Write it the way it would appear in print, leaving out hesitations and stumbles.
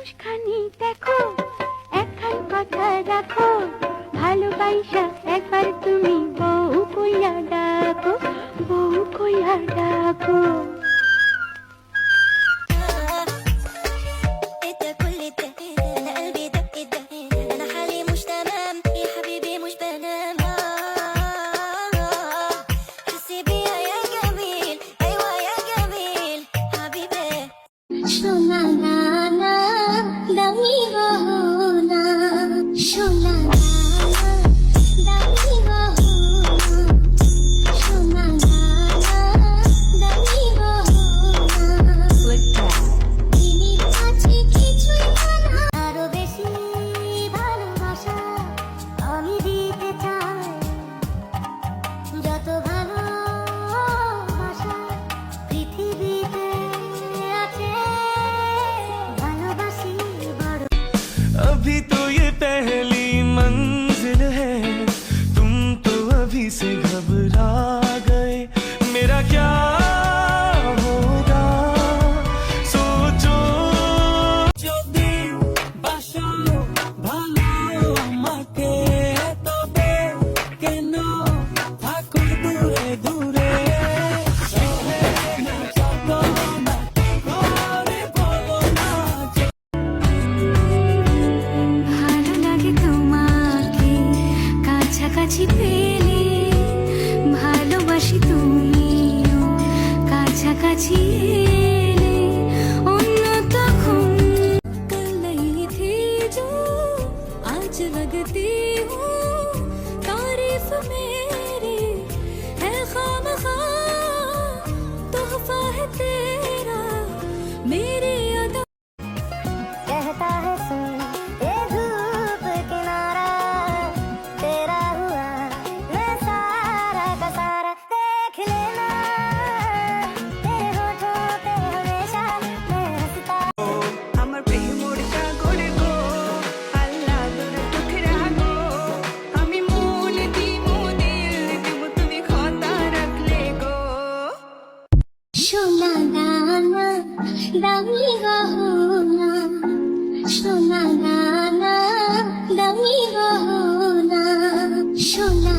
মুখখানি দেখো, একখান কথা রাখো, ভালোবাসা একবার তুমি বউ কইয়া ডাকো, বউ কইয়া ডাকো। সোনা না না দামি গহনা, সোনা না দামি গহনা, সোনা না দামি গহনা, তিনি কাছে কিছুই না, আরো বেশি ভালোবাসা আমি দিতে চাই, যত ভালোবাসা পৃথিবীতে আছে। अभी तो ये पहली मंजिल है, तुम तो अभी से घबरा गए, मेरा क्या होगा सोचो। जो दिन बाशो भालो আমাকে তবে কেন থাকো দূরে দূরে, সহে না যাব না ঘরে বলো না। ভালো লাগে তোমাকে কাছাকাছি পেলে, ভালোবাসি তুমিও কাছাকাছি এলে, অন্য তখন कल नहीं थी जो आज लगती हूँ, तारीफ मेरी है खामखा, तोहफा है तेरा मेरी अदा। कहता है सुन ये धूप किनारा, तेरा हुआ मैं सारा का सारा, देख लेना तेरे होठों पे हमेशा मैं हंसता। আমার প্রেমটা গড়ে গো, আল্লাহ তোর টুকরা গো, আমি মন দিব দিল দিব তুমি কথা রাখলে গো। সোনা না না দামি গহনা, সোনা না না দামি গহনা, সোনা